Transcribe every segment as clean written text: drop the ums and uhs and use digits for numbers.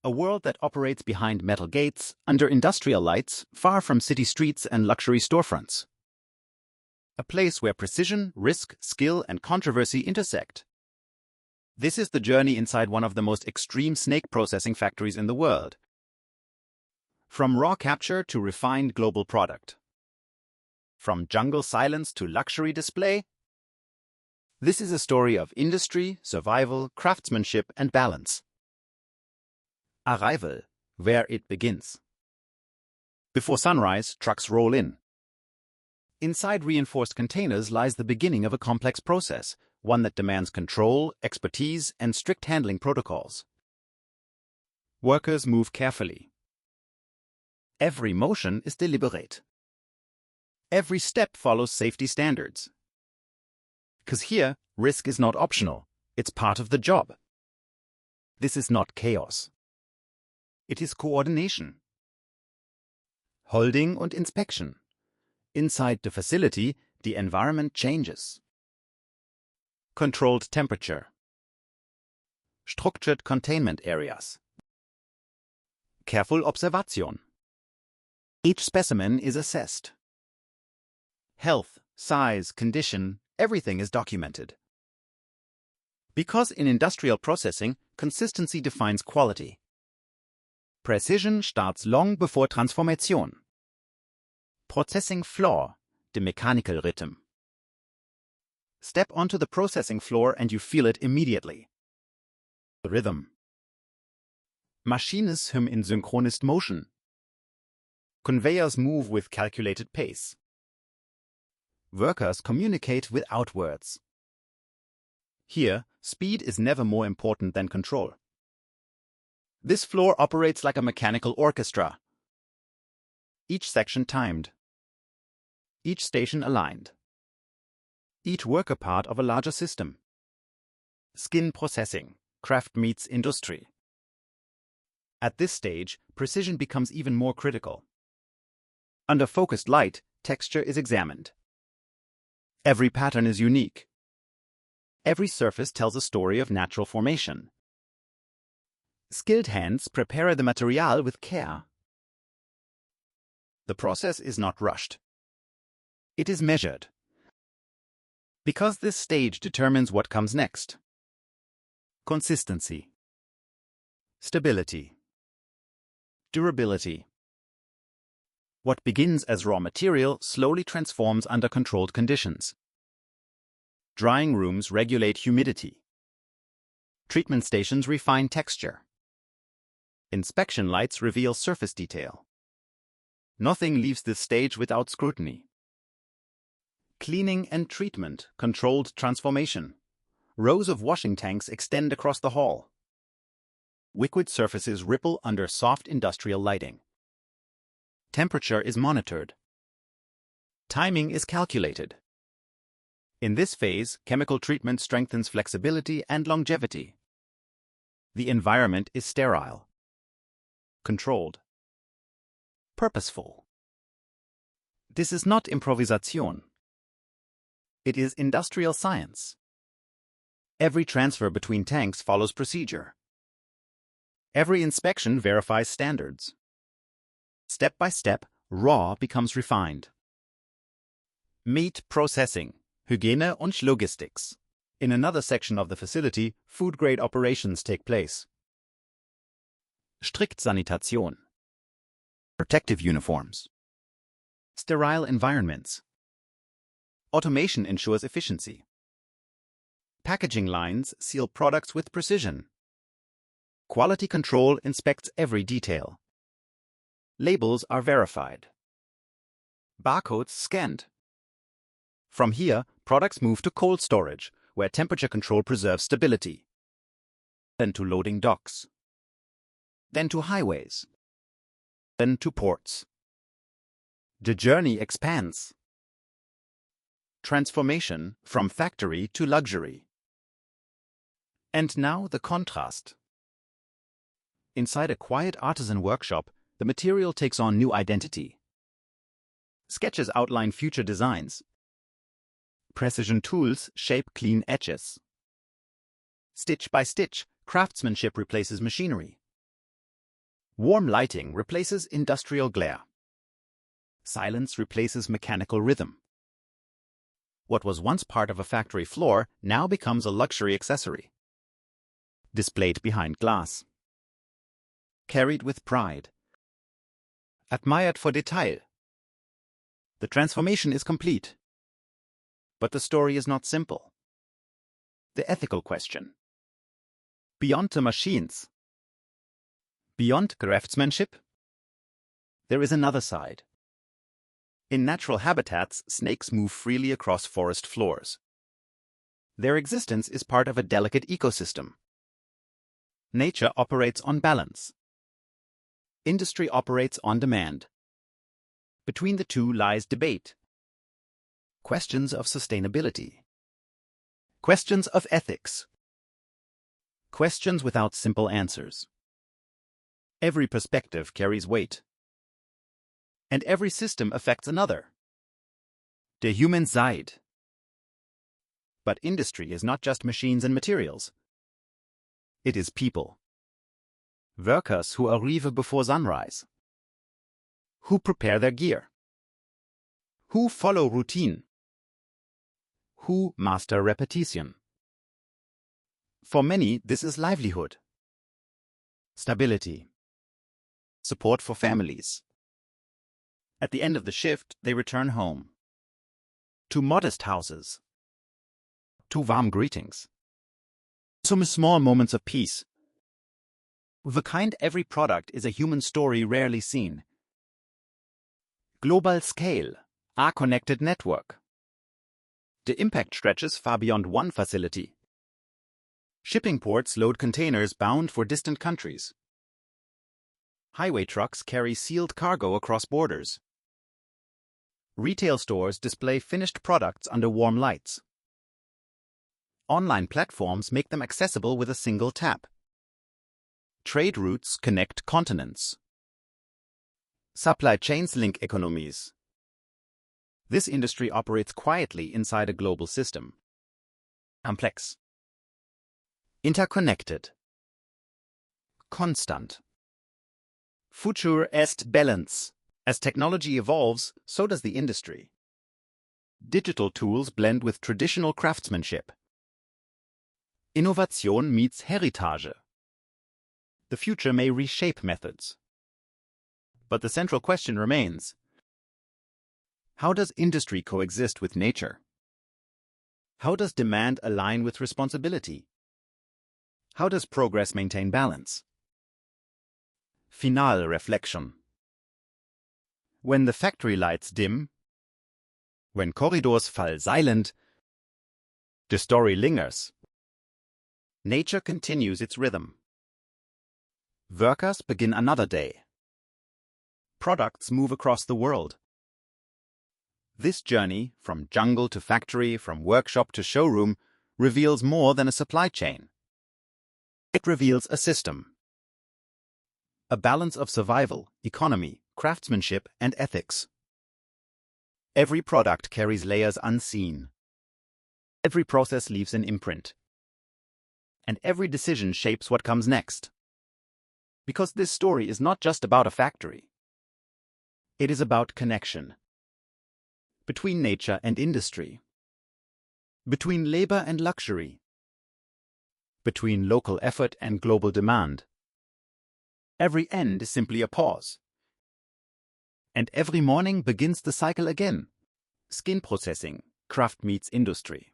A world that operates behind metal gates, under industrial lights, far from city streets and luxury storefronts. A place where precision, risk, skill, and controversy intersect. This is the journey inside one of the most extreme snake processing factories in the world. From raw capture to refined global product. From jungle silence to luxury display. This is a story of industry, survival, craftsmanship, and balance. Arrival, where it begins. Before sunrise, trucks roll in. Inside reinforced containers lies the beginning of a complex process, one that demands control, expertise, and strict handling protocols. Workers move carefully. Every motion is deliberate. Every step follows safety standards. Because here, risk is not optional, it's part of the job. This is not chaos. It is coordination. Holding und inspection. Inside the facility, the environment changes. Controlled temperature. Structured containment areas. Careful observation. Each specimen is assessed. Health, size, condition, everything is documented. Because in industrial processing, consistency defines quality. Precision starts long before transformation. Processing floor, the mechanical rhythm. Step onto the processing floor and you feel it immediately. The rhythm. Machines hum in synchronous motion. Conveyors move with calculated pace. Workers communicate without words. Here, speed is never more important than control. This floor operates like a mechanical orchestra. Each section timed. Each station aligned. Each worker part of a larger system. Skin processing, craft meets industry. At this stage, precision becomes even more critical. Under focused light, texture is examined. Every pattern is unique. Every surface tells a story of natural formation. Skilled hands prepare the material with care. The process is not rushed. It is measured. Because this stage determines what comes next. Consistency. Stability. Durability. What begins as raw material slowly transforms under controlled conditions. Drying rooms regulate humidity. Treatment stations refine texture. Inspection lights reveal surface detail. Nothing leaves this stage without scrutiny. Cleaning and treatment, controlled transformation. Rows of washing tanks extend across the hall. Liquid surfaces ripple under soft industrial lighting. Temperature is monitored. Timing is calculated. In this phase, chemical treatment strengthens flexibility and longevity. The environment is sterile. Controlled. Purposeful. This is not improvisation. It is industrial science. Every transfer between tanks follows procedure. Every inspection verifies standards. Step by step, raw becomes refined. Meat processing, Hygiene und Logistics. In another section of the facility, food-grade operations take place. Strict Sanitation. Protective uniforms. Sterile environments. Automation ensures efficiency. Packaging lines seal products with precision. Quality control inspects every detail. Labels are verified. Barcodes scanned. From here, products move to cold storage, where temperature control preserves stability. Then to loading docks. Then to highways. Then to ports. The journey expands. Transformation from factory to luxury. And now the contrast. Inside a quiet artisan workshop, the material takes on new identity. Sketches outline future designs. Precision tools shape clean edges. Stitch by stitch, craftsmanship replaces machinery. Warm lighting replaces industrial glare. Silence replaces mechanical rhythm. What was once part of a factory floor now becomes a luxury accessory, displayed behind glass. Carried with pride. Admired for detail. The transformation is complete. But the story is not simple. The ethical question. Beyond the machines, beyond craftsmanship, there is another side. In natural habitats, snakes move freely across forest floors. Their existence is part of a delicate ecosystem. Nature operates on balance. Industry operates on demand. Between the two lies debate. Questions of sustainability. Questions of ethics. Questions without simple answers. Every perspective carries weight. And every system affects another. Der human side. But industry is not just machines and materials. It is people. Workers who arrive before sunrise. Who prepare their gear. Who follow routine. Who master repetition. For many, this is livelihood. Stability. Support for families. At the end of the shift, they return home. To modest houses. To warm greetings. Some small moments of peace. The kind every product is a human story rarely seen. Global scale, a connected network. The impact stretches far beyond one facility. Shipping ports load containers bound for distant countries. Highway trucks carry sealed cargo across borders. Retail stores display finished products under warm lights. Online platforms make them accessible with a single tap. Trade routes connect continents. Supply chains link economies. This industry operates quietly inside a global system. Complex. Interconnected. Constant. Future est balance. As technology evolves, so does the industry. Digital tools blend with traditional craftsmanship. Innovation meets heritage. The future may reshape methods. But the central question remains: how does industry coexist with nature? How does demand align with responsibility? How does progress maintain balance? Final reflection. When the factory lights dim, when corridors fall silent, the story lingers. Nature continues its rhythm. Workers begin another day. Products move across the world. This journey, from jungle to factory, from workshop to showroom, reveals more than a supply chain. It reveals a system. A balance of survival, economy, craftsmanship, and ethics. Every product carries layers unseen. Every process leaves an imprint. And every decision shapes what comes next. Because this story is not just about a factory. It is about connection. Between nature and industry. Between labor and luxury. Between local effort and global demand. Every end is simply a pause. And every morning begins the cycle again. Skin processing, craft meets industry.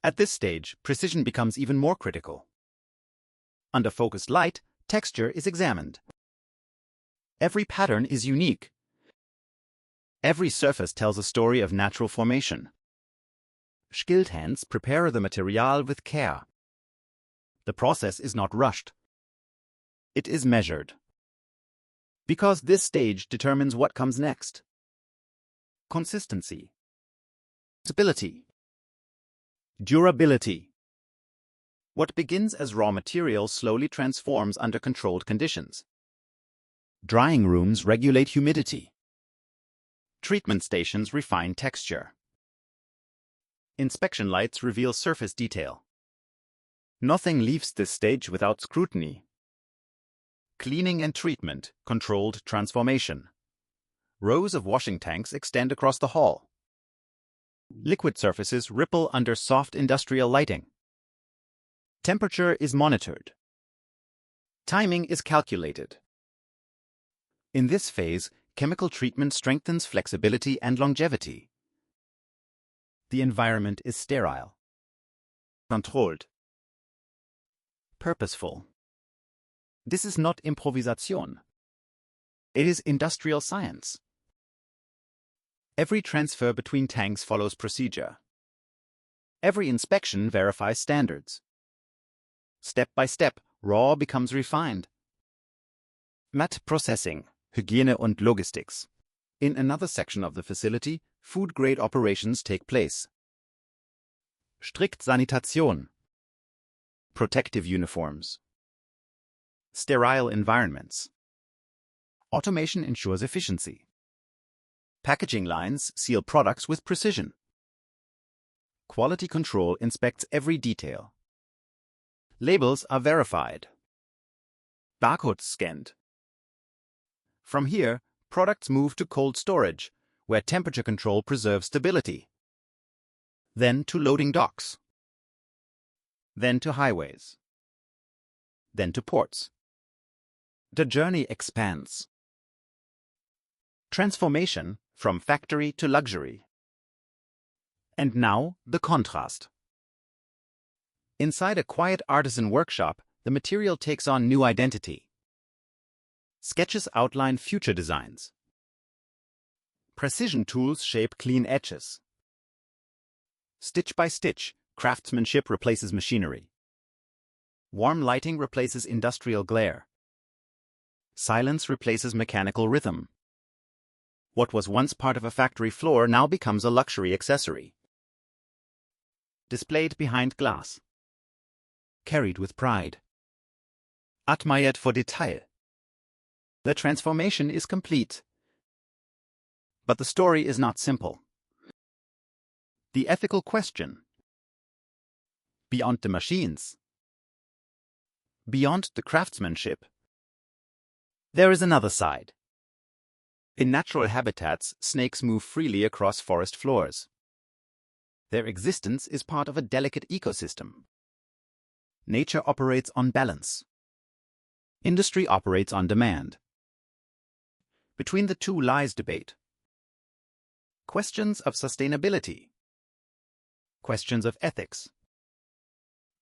At this stage, precision becomes even more critical. Under focused light, texture is examined. Every pattern is unique. Every surface tells a story of natural formation. Skilled hands prepare the material with care. The process is not rushed. It is measured. Because this stage determines what comes next. Consistency. Stability. Durability. What begins as raw material slowly transforms under controlled conditions. Drying rooms regulate humidity. Treatment stations refine texture. Inspection lights reveal surface detail. Nothing leaves this stage without scrutiny. Cleaning and treatment, controlled transformation. Rows of washing tanks extend across the hall. Liquid surfaces ripple under soft industrial lighting. Temperature is monitored. Timing is calculated. In this phase, chemical treatment strengthens flexibility and longevity. The environment is sterile. Controlled. Purposeful. This is not improvisation. It is industrial science. Every transfer between tanks follows procedure. Every inspection verifies standards. Step by step, raw becomes refined. Matte processing, Hygiene und Logistics. In another section of the facility, food-grade operations take place. Strikt Sanitation. Protective uniforms. Sterile environments. Automation ensures efficiency. Packaging lines seal products with precision. Quality control inspects every detail. Labels are verified. Barcodes scanned. From here, products move to cold storage, where temperature control preserves stability. Then to loading docks. Then to highways. Then to ports. The journey expands. Transformation from factory to luxury. And now, the contrast. Inside a quiet artisan workshop, the material takes on new identity. Sketches outline future designs. Precision tools shape clean edges. Stitch by stitch, craftsmanship replaces machinery. Warm lighting replaces industrial glare. Silence replaces mechanical rhythm. What was once part of a factory floor now becomes a luxury accessory. Displayed behind glass. Carried with pride. Admired for detail. The transformation is complete. But the story is not simple. The ethical question. Beyond the machines. Beyond the craftsmanship. There is another side. In natural habitats, snakes move freely across forest floors. Their existence is part of a delicate ecosystem. Nature operates on balance. Industry operates on demand. Between the two lies debate. Questions of sustainability. Questions of ethics.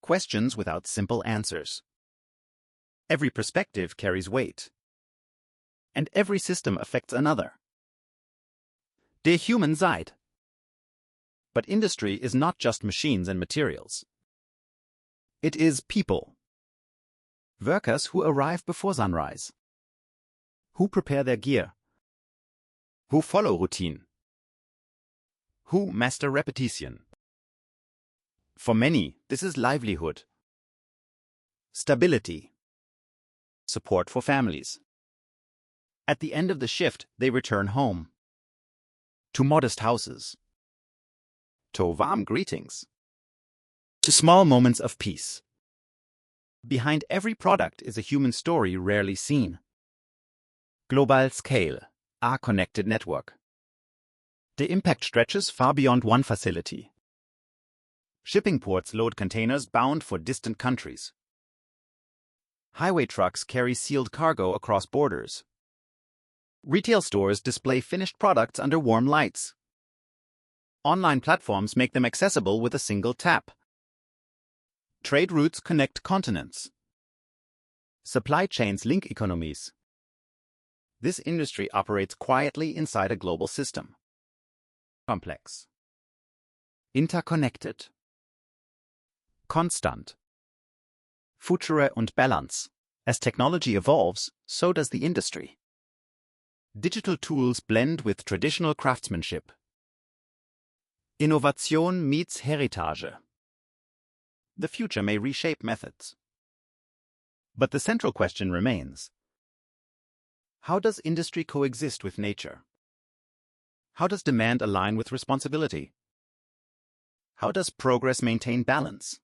Questions without simple answers. Every perspective carries weight. And every system affects another. Der human Seid. But industry is not just machines and materials. It is people. Workers who arrive before sunrise. Who prepare their gear. Who follow routine. Who master repetition. For many, this is livelihood. Stability. Support for families. At the end of the shift, they return home. To modest houses. To warm greetings. To small moments of peace. Behind every product is a human story rarely seen. Global scale, a connected network. The impact stretches far beyond one facility. Shipping ports load containers bound for distant countries. Highway trucks carry sealed cargo across borders. Retail stores display finished products under warm lights. Online platforms make them accessible with a single tap. Trade routes connect continents. Supply chains link economies. This industry operates quietly inside a global system. Complex. Interconnected. Constant. Future und Balance. As technology evolves, so does the industry. Digital tools blend with traditional craftsmanship. Innovation meets heritage. The future may reshape methods. But the central question remains. How does industry coexist with nature? How does demand align with responsibility? How does progress maintain balance?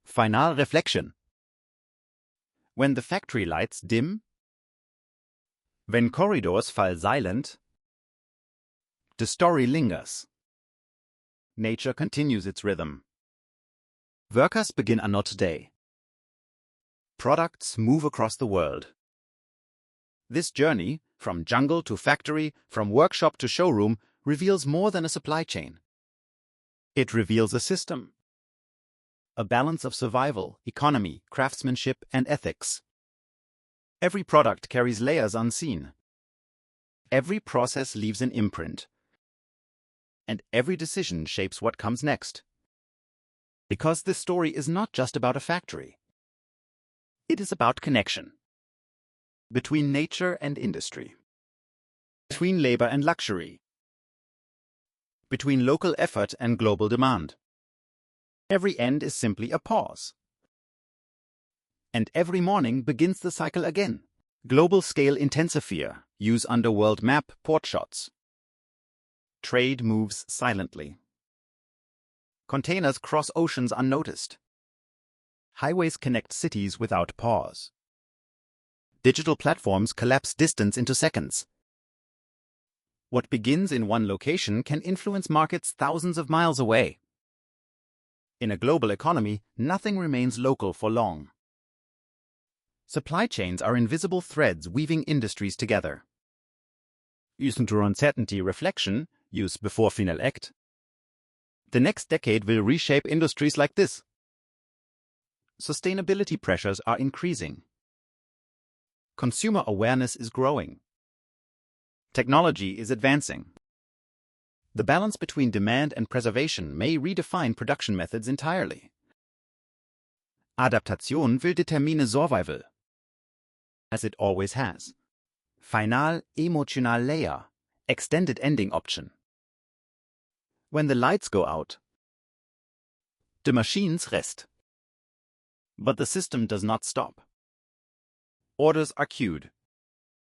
Final reflection. When the factory lights dim, when corridors fall silent, the story lingers. Nature continues its rhythm. Workers begin another day. Products move across the world. This journey, from jungle to factory, from workshop to showroom, reveals more than a supply chain. It reveals a system. A balance of survival, economy, craftsmanship, and ethics. Every product carries layers unseen. Every process leaves an imprint. And every decision shapes what comes next. Because this story is not just about a factory. It is about connection. Between nature and industry. Between labor and luxury. Between local effort and global demand. Every end is simply a pause. And every morning begins the cycle again. Global scale intensifier, use underworld map port shots. Trade moves silently. Containers cross oceans unnoticed. Highways connect cities without pause. Digital platforms collapse distance into seconds. What begins in one location can influence markets thousands of miles away. In a global economy, nothing remains local for long. Supply chains are invisible threads weaving industries together. Using to uncertainty reflection, use before final act. The next decade will reshape industries like this. Sustainability pressures are increasing. Consumer awareness is growing. Technology is advancing. The balance between demand and preservation may redefine production methods entirely. Adaptation will determine survival, as it always has. Final emotional layer, extended ending option. When the lights go out, the machines rest. But the system does not stop. Orders are queued.